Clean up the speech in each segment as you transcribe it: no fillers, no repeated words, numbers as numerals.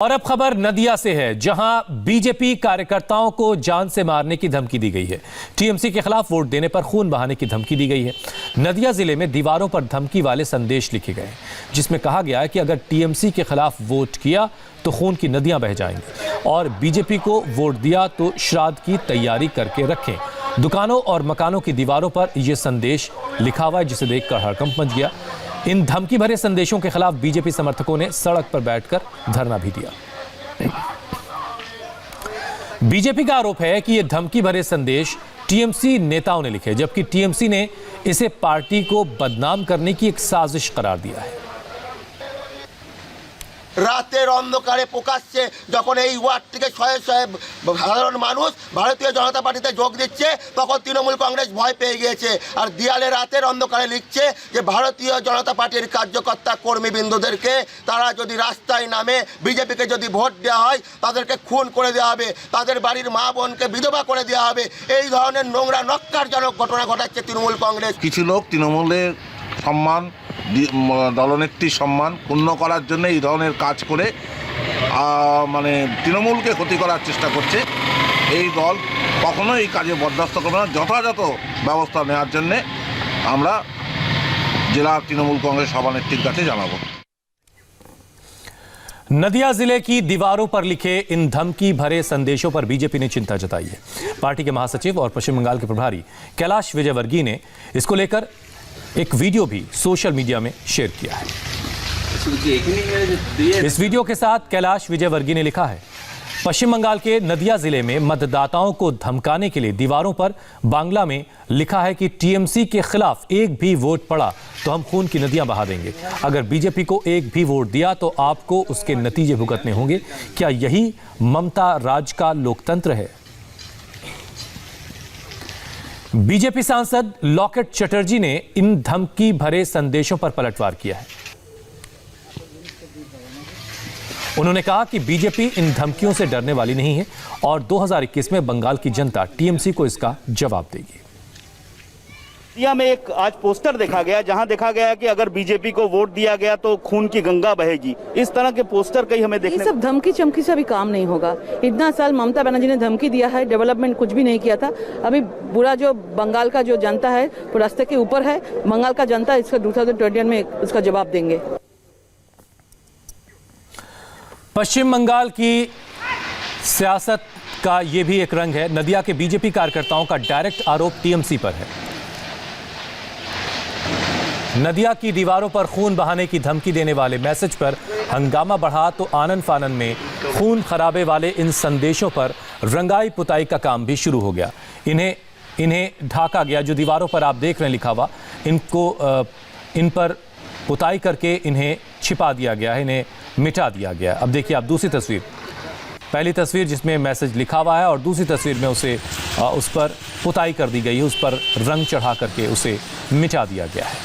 और अब खबर नदिया से है, जहां बीजेपी कार्यकर्ताओं को जान से मारने की धमकी दी गई है। टीएमसी के खिलाफ वोट देने पर खून बहाने की धमकी दी गई है। नदिया जिले में दीवारों पर धमकी वाले संदेश लिखे गए, जिसमें कहा गया है कि अगर टीएमसी के खिलाफ वोट किया तो खून की नदियां बह जाएंगी और बीजेपी को वोट दिया तो श्राद्ध की तैयारी करके रखें। दुकानों और मकानों की दीवारों पर यह संदेश लिखा हुआ है, जिसे देखकर हड़कंप मच गया। इन धमकी भरे संदेशों के खिलाफ बीजेपी समर्थकों ने सड़क पर बैठकर धरना भी दिया। बीजेपी का आरोप है कि ये धमकी भरे संदेश टीएमसी नेताओं ने लिखे, जबकि टीएमसी ने इसे पार्टी को बदनाम करने की एक साजिश करार दिया है। রাতের অন্ধকারে প্রকাশ্যে যখন এই ওয়ার্ড থেকে শয়ে শয়ে সাধারণ মানুষ ভারতীয় জনতা পার্টিতে যোগ দিচ্ছে, তখন তৃণমূল কংগ্রেস ভয় পেয়ে গিয়েছে আর দেয়ালে রাতের অন্ধকারে লিখছে যে ভারতীয় জনতা পার্টির কার্যকর্তা কর্মীবৃন্দদেরকে তারা যদি রাস্তায় নামে বিজেপিকে যদি ভোট দেওয়া হয় তাদেরকে খুন করে দেওয়া হবে, তাদের বাড়ির মা বোনকে বিধবা করে দেওয়া হবে। এই ধরনের নোংরা নক্কারজনক ঘটনা ঘটাচ্ছে তৃণমূল কংগ্রেস। কিছু লোক তৃণমূলের সম্মান, দলনেত্রীর সম্মান ক্ষুণ্ণ করার জন্য এই ধরনের কাজ করে মানে তৃণমূলকে ক্ষতি করার চেষ্টা করছে। এই দল কখনো এই কাজে বরদাস্ত করবে না। যথাযথ ব্যবস্থা নেওয়ার জন্য আমরা জেলা তৃণমূল কংগ্রেস সভানেত্রীর কাছে জানাবো। नदिया जिले की दीवारों पर लिखे इन धमकी भरे संदेशों पर बीजेपी ने चिंता जताई है। पार्टी के महासचिव और पश्चिम बंगाल के प्रभारी कैलाश विजयवर्गीय ने इसको लेकर एक वीडियो भी सोशल मीडिया में शेयर किया है। इस वीडियो के साथ कैलाश विजयवर्गीय ने लिखा है, पश्चिम बंगाल के नदिया जिले में मतदाताओं को धमकाने के लिए दीवारों पर बांग्ला में लिखा है कि टीएमसी के खिलाफ एक भी वोट पड़ा तो हम खून की नदियां बहा देंगे। अगर बीजेपी को एक भी वोट दिया तो आपको उसके नतीजे भुगतने होंगे। क्या यही ममता राज का लोकतंत्र है? बीजेपी सांसद लॉकेट चटर्जी ने इन धमकी भरे संदेशों पर पलटवार किया है। उन्होंने कहा कि बीजेपी इन धमकियों से डरने वाली नहीं है और 2021 में बंगाल की जनता टीएमसी को इसका जवाब देगी। नदिया में एक आज पोस्टर देखा गया, जहां देखा गया कि अगर बीजेपी को वोट दिया गया तो खून की गंगा बहेगी। इस तरह के पोस्टर कई हमें देखने, ये सब धमकी चमकी से अभी काम नहीं होगा। इतना साल ममता बनर्जी ने धमकी दिया है, डेवलपमेंट कुछ भी नहीं किया था। अभी बुरा जो बंगाल का जो जनता है वो रास्ते के ऊपर है। बंगाल का जनता इसका 2021 में इसका जवाब देंगे। पश्चिम बंगाल की सियासत का यह भी एक रंग है। नदिया के बीजेपी कार्यकर्ताओं का डायरेक्ट आरोप टीएमसी पर है। नदिया की दीवारों पर खून बहाने की धमकी देने वाले मैसेज पर हंगामा बढ़ा तो आनन फानन में खून खराबे वाले इन संदेशों पर रंगाई पुताई का काम भी शुरू हो गया। इन्हें ढाका गया। जो दीवारों पर आप देख रहे हैं लिखा हुआ, इन पर पुताई करके इन्हें छिपा दिया गया है, इन्हें मिटा दिया गया। अब देखिए आप दूसरी तस्वीर, पहली तस्वीर जिसमें मैसेज लिखा हुआ है और दूसरी तस्वीर में उस पर पुताई कर दी गई है, उस पर रंग चढ़ा करके उसे मिटा दिया गया है।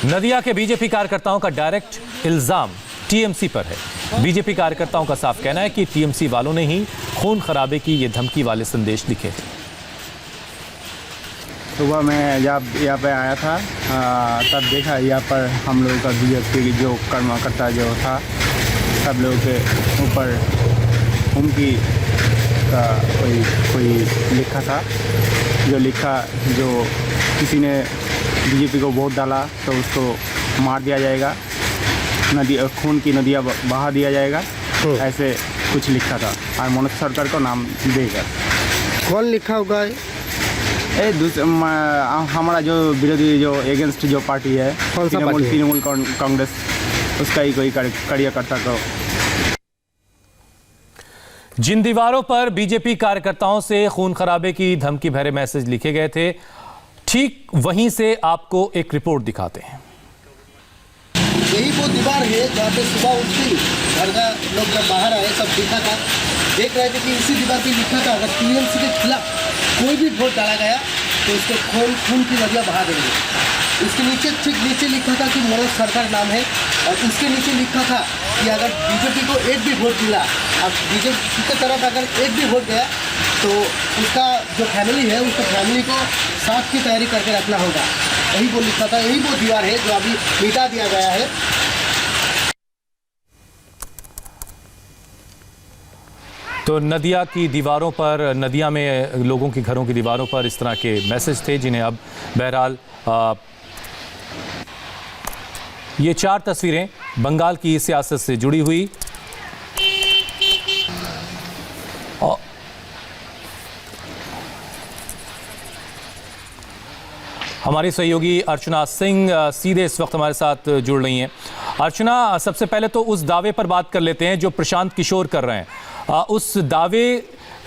नदिया के बीजेपी कार्यकर्ताओं का डायरेक्ट इल्जाम टीएमसी पर है। बीजेपी कार्यकर्ताओं का साफ कहना है कि टीएमसी वालों ने ही खून खराबे की ये धमकी वाले संदेश लिखे थे। सुबह मैं जब यहाँ पे आया था तब देखा यहाँ पर हम लोगों का बीजेपी की जो कर्मकर्ता जो था, सब लोगों के ऊपर उनकी का कोई लिखा था, जो किसी ने बीजेपी को वोट डाला तो उसको मार दिया जाएगा, खून की नदियाँ बहा दिया जाएगा, ऐसे कुछ लिखा था और मनोज सरकार को नाम देगा। कौन लिखा होगा? हमारा जो विरोधी जो एगेंस्ट जो पार्टी है, तृणमूल कांग्रेस, उसका ही कोई कार्यकर्ता को। जिन दीवारों पर बीजेपी कार्यकर्ताओं से खून खराबे की धमकी भरे मैसेज लिखे गए थे, ठीक वहीं से आपको एक रिपोर्ट दिखाते हैं। यही वो दीवार है जहाँ पे सुबह उठती घरगा लोग जब बाहर आए सब देखा था, देख रहे थे कि इसी दीवार पे लिखा था अगर टीएमसी के खिलाफ कोई भी वोट डाला गया तो उसको खून की नदियाँ बहा देंगे। इसके नीचे ठीक नीचे लिखा था कि मनोज सरकार नाम है और इसके नीचे लिखा था कि अगर बीजेपी को एक भी वोट मिला, अब बीजेपी की तरफ अगर एक भी वोट गया तो उसका जो फैमिली है उसको फैमिली को साथ की तैयारी करके रखना होगा। यही वो लिखा था, यही वो दीवार है जो अभी मिटा दिया गया है। तो नदिया की दीवारों पर, नदिया में लोगों के घरों की दीवारों पर इस तरह के मैसेज थे, जिन्हें अब बहरहाल ये 4 तस्वीरें बंगाल की सियासत से जुड़ी हुई और हमारी सहयोगी अर्चना सिंह सीधे इस वक्त हमारे साथ जुड़ रही हैं। अर्चना, सबसे पहले तो उस दावे पर बात कर लेते हैं जो प्रशांत किशोर कर रहे हैं। उस दावे,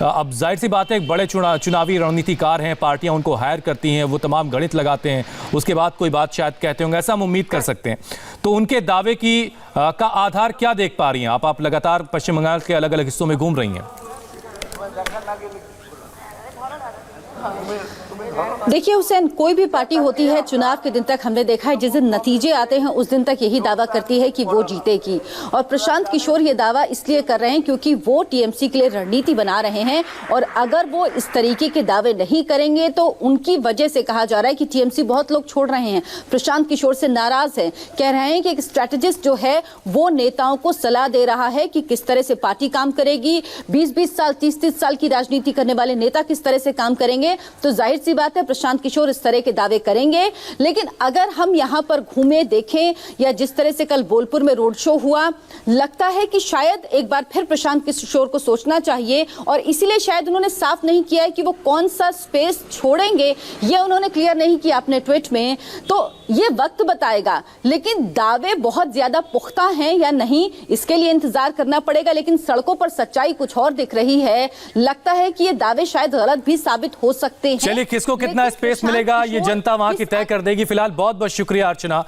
अब जाहिर सी बात है, एक बड़े चुनावी रणनीतिकार हैं, पार्टियां उनको हायर करती हैं, वो तमाम गणित लगाते हैं, उसके बाद कोई बात शायद कहते होंगे, ऐसा हम उम्मीद कर सकते हैं। तो उनके दावे की का आधार क्या देख पा रही हैं आप लगातार पश्चिम बंगाल के अलग अलग हिस्सों में घूम रही हैं। देखिए हुसैन, कोई भी पार्टी होती है, चुनाव के दिन तक हमने देखा है जिस दिन नतीजे आते हैं उस दिन तक यही दावा करती है कि वो जीतेगी। और प्रशांत किशोर ये दावा इसलिए कर रहे हैं क्योंकि वो टीएमसी के लिए रणनीति बना रहे हैं, और अगर वो इस तरीके के दावे नहीं करेंगे तो उनकी वजह से कहा जा रहा है कि टीएमसी बहुत लोग छोड़ रहे हैं, प्रशांत किशोर से नाराज है। कह रहे हैं कि एक स्ट्रैटेजिस्ट जो है वो नेताओं को सलाह दे रहा है कि किस तरह से पार्टी काम करेगी, 20-20 साल 30-30 साल की राजनीति करने वाले नेता किस तरह से काम करेंगे। तो जाहिर सी बात है प्रशांत किशोर इस तरह के दावे करेंगे। लेकिन अगर हम यहां पर घूमे देखें, या जिस तरह से कल बोलपुर में रोड शो हुआ, लगता है कि शायद एक बार फिर प्रशांत किशोर को सोचना चाहिए, और इसीलिए शायद उन्होंने साफ नहीं किया है कि वो कौन सा स्पेस छोड़ेंगे, ये उन्होंने क्लियर नहीं किया अपने ट्वीट में। तो ये वक्त बताएगा, लेकिन दावे बहुत ज्यादा पुख्ता हैं या नहीं इसके लिए इंतजार करना पड़ेगा। लेकिन सड़कों पर सच्चाई कुछ और दिख रही है, लगता है कि ये दावे शायद गलत भी साबित हो सकते हैं। चलिए, किसको कितना स्पेस मिलेगा ये जनता वहां की तय कर देगी। फिलहाल बहुत बहुत शुक्रिया अर्चना।